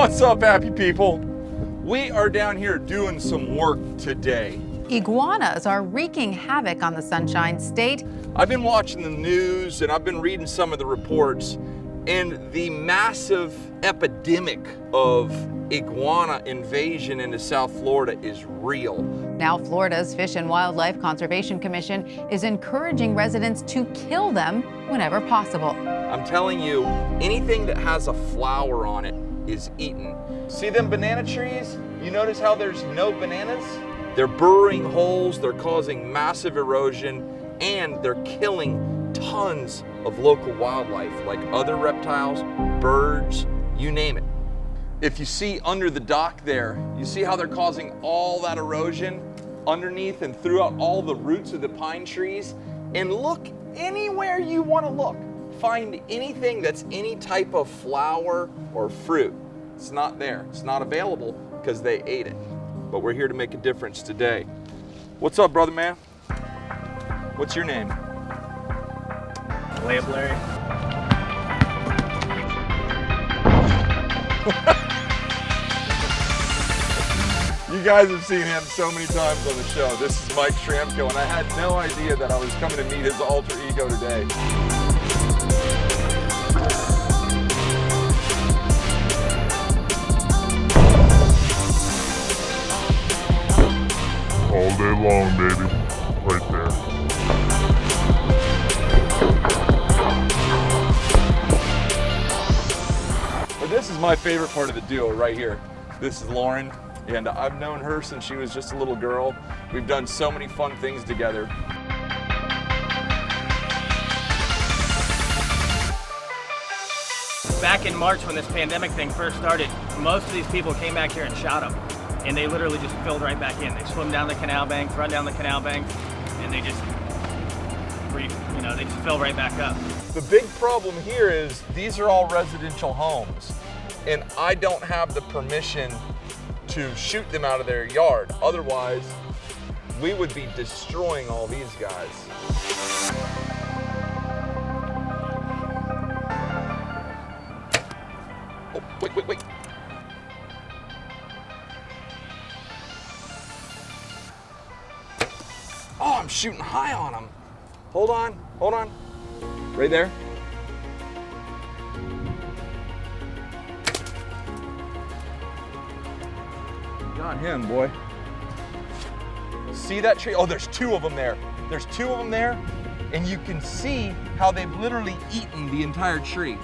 What's up, happy people? We are down here doing some work today. Iguanas are wreaking havoc on the Sunshine State. I've been watching the news and I've been reading some of the reports, and the massive epidemic of iguana invasion into South Florida is real. Now Florida's Fish and Wildlife Conservation Commission is encouraging residents to kill them whenever possible. I'm telling you, anything that has a flower on it is eaten. See them banana trees? You notice how there's no bananas? They're burrowing holes, they're causing massive erosion, and they're killing tons of local wildlife, like other reptiles, birds, you name it. If you see under the dock there, you see how they're causing all that erosion underneath and throughout all the roots of the pine trees? And look anywhere you want to look. Find anything that's any type of flower or fruit. It's not there. It's not available because they ate it. But we're here to make a difference today. What's up, brother man? What's your name? Layup Larry. You guys have seen him so many times on the show. This is Mike Shramko, and I had no idea that I was coming to meet his alter ego today. All day long, baby. Right there. But this is my favorite part of the duo right here. This is Lauren, and I've known her since she was just a little girl. We've done so many fun things together. Back in March when this pandemic thing first started, most of these people came back here and shot them. And they literally just filled right back in. They swim down the canal banks, run down the canal banks, and they just fill right back up. The big problem here is these are all residential homes, and I don't have the permission to shoot them out of their yard. Otherwise, we would be destroying all these guys. Oh, wait. Oh, I'm shooting high on them. Hold on. Right there. Got him, boy. See that tree? Oh, there's two of them there. There's two of them there, and you can see how they've literally eaten the entire tree.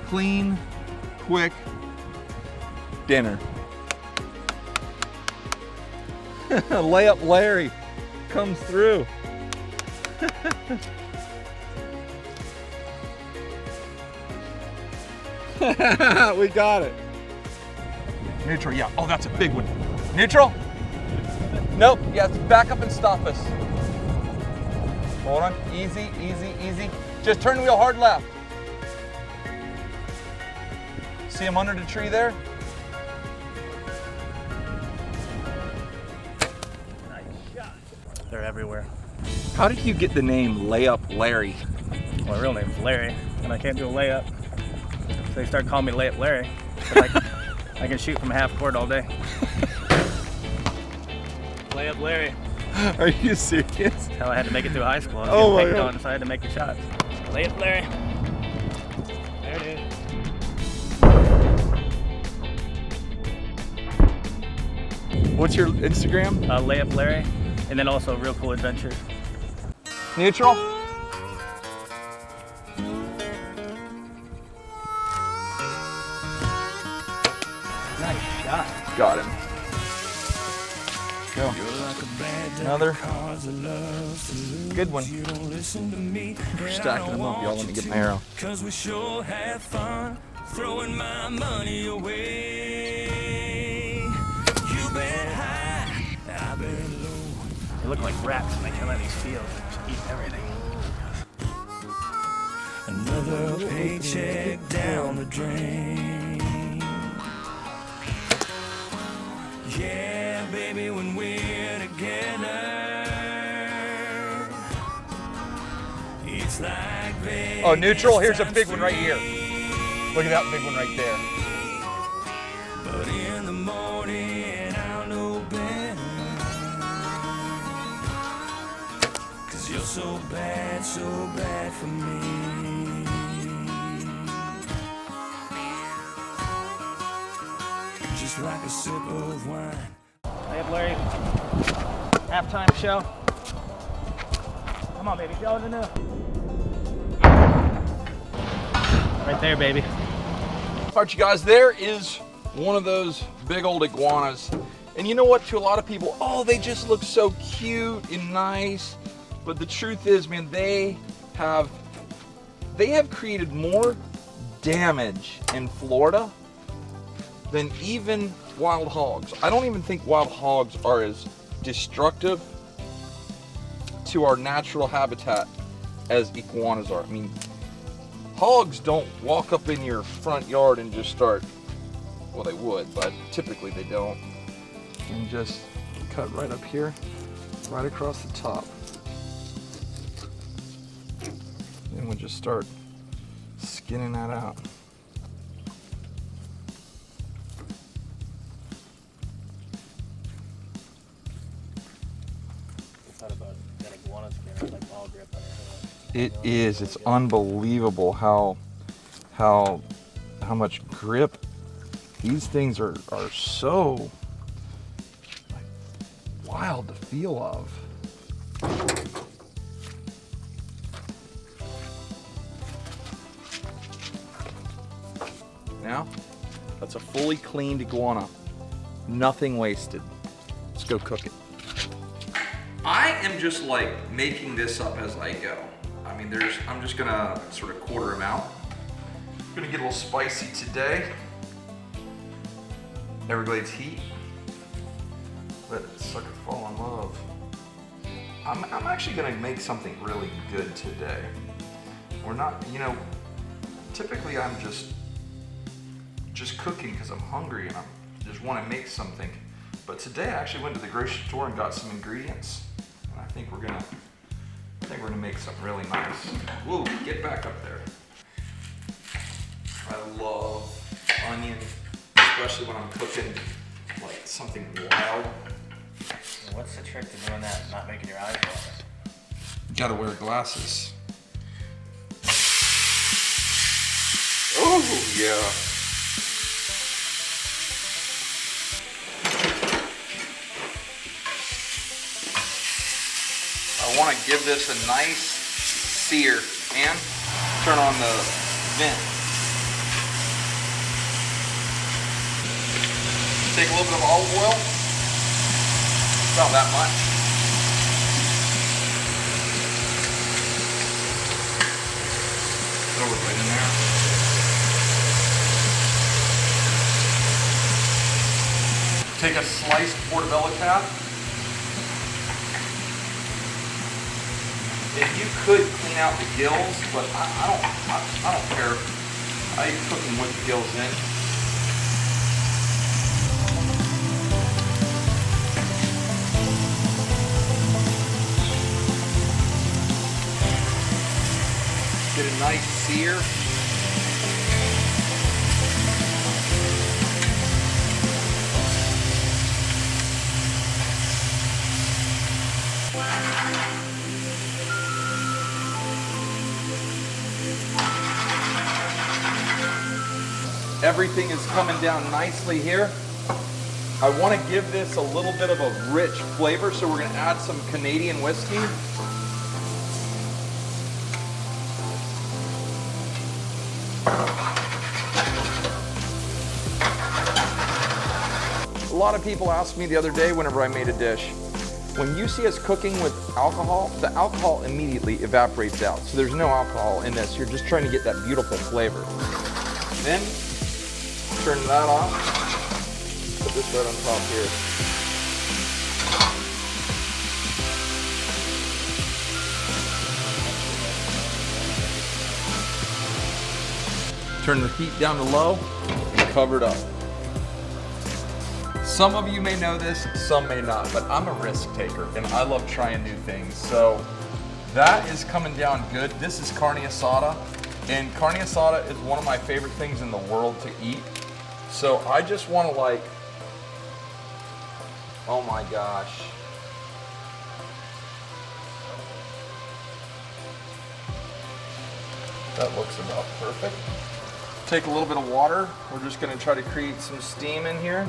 Clean, quick dinner. Layup Larry comes through. We got it. Neutral, yeah. Oh, that's a big one. Neutral? Nope, yeah, back up and stop us. Hold on, easy. Just turn the wheel hard left. See him under the tree there? Nice shot. They're everywhere. How did you get the name Layup Larry? My real name's Larry, and I can't do a layup. So they started calling me Layup Larry. I can shoot from half court all day. Layup Larry. Are you serious? That's how I had to make it through high school. I Oh was my getting picked God. on, so I had to make the shots. Layup Larry. There it is. What's your Instagram? Layup Larry, and then also Real Cool Adventures. Neutral? Nice shot. Got him. Go. Another. Good one. We're stacking them up, y'all. Let me get my arrow. Cause we sure have fun throwing my money away. You been high, I've been low. They look like rats when they come out of these fields. They just eat everything. Another paycheck down the drain. Yeah, baby, when we're together, it's like Vegas. Oh, neutral, here's a big one right here. Look at that big one right there. But in the morning, I'll know better. 'Cause you're so bad for me. Just like a sip of wine. Hey up, Larry. Halftime show. Come on, baby. Go to the right there, baby. All right, you guys, there is one of those big old iguanas. And you know what, to a lot of people, oh, they just look so cute and nice. But the truth is, man, they have created more damage in Florida than even wild hogs. I don't even think wild hogs are as destructive to our natural habitat as iguanas are. I mean, hogs don't walk up in your front yard and just start, well, they would, but typically they don't. And just cut right up here, right across the top. And we'll just start skinning that out. It is. It's unbelievable how much grip these things are so like wild to feel of. Now, that's a fully cleaned iguana. Nothing wasted. Let's go cook it. I am just like making this up as I go. I mean, I'm just gonna sort of quarter them out. I'm gonna get a little spicy today. Everglades heat. Let it sucker fall in love. I'm actually gonna make something really good today. We're not, you know, typically I'm just cooking because I'm hungry and I just want to make something. But today I actually went to the grocery store and got some ingredients. And I think we're gonna make something really nice. Whoa, get back up there. I love onion, especially when I'm cooking like something wild. What's the trick to doing that and not making your eyes water? You gotta wear glasses. Oh, yeah. I want to give this a nice sear and turn on the vent. Take a little bit of olive oil, about that much. Throw it right in there. Take a sliced portobello cap. And you could clean out the gills, but I don't care. I cook them with the gills in. Get a nice sear. Everything is coming down nicely here. I want to give this a little bit of a rich flavor, so we're going to add some Canadian whiskey. A lot of people asked me the other day whenever I made a dish, when you see us cooking with alcohol, the alcohol immediately evaporates out. So there's no alcohol in this. You're just trying to get that beautiful flavor. Then turn that off. Put this right on top here. Turn the heat down to low and cover it up. Some of you may know this, some may not, but I'm a risk taker and I love trying new things. So that is coming down good. This is Carne Asada, and Carne Asada is one of my favorite things in the world to eat. So I just want to like, oh my gosh. That looks about perfect. Take a little bit of water. We're just gonna try to create some steam in here.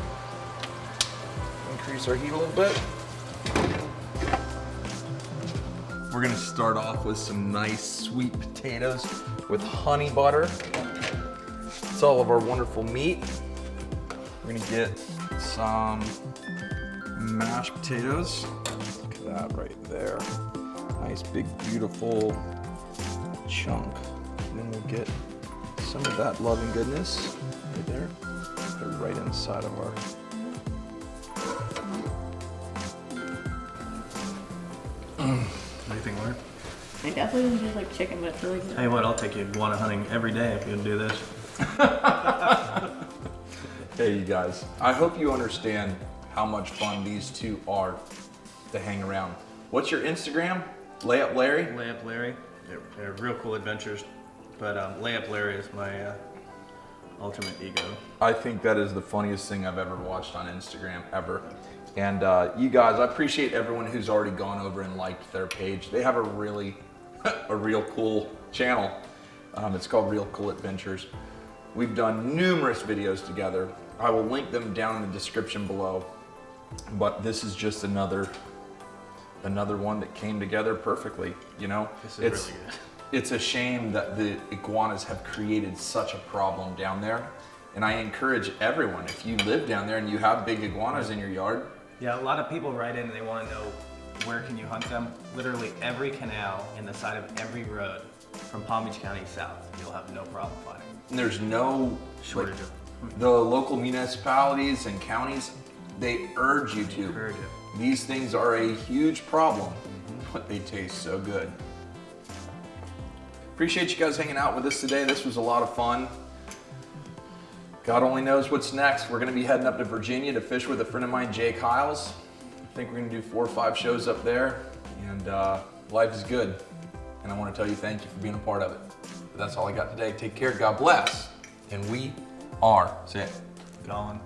Increase our heat a little bit. We're gonna start off with some nice sweet potatoes with honey butter. It's all of our wonderful meat. We're gonna get some mashed potatoes. Look at that right there. Nice big beautiful chunk. And then we'll get some of that love and goodness right there. Put it right inside of our. What do you think, Lauren? I definitely don't taste like chicken, but it's really good. Tell you what, I'll take you iguana hunting every day if you do this. Hey, you guys. I hope you understand how much fun these two are to hang around. What's your Instagram? Layup Larry? Layup Larry. They're real cool adventures, but Layup Larry is my ultimate ego. I think that is the funniest thing I've ever watched on Instagram, ever. And you guys, I appreciate everyone who's already gone over and liked their page. They have a really, a real cool channel. It's called Real Cool Adventures. We've done numerous videos together. I will link them down in the description below. But this is just another one that came together perfectly, you know? This is really good. It's a shame that the iguanas have created such a problem down there. And I encourage everyone, if you live down there and you have big iguanas in your yard. Yeah, a lot of people write in and they want to know where can you hunt them. Literally every canal in the side of every road from Palm Beach County south, you'll have no problem finding them. And there's no Shortage like, of the local municipalities and counties, they urge you to. Encourage it. These things are a huge problem, but they taste so good. Appreciate you guys hanging out with us today. This was a lot of fun. God only knows what's next. We're gonna be heading up to Virginia to fish with a friend of mine, Jake Hiles. I think we're gonna do 4 or 5 shows up there, and life is good. And I wanna tell you thank you for being a part of it. But that's all I got today. Take care, God bless, and we are, say it. Gone.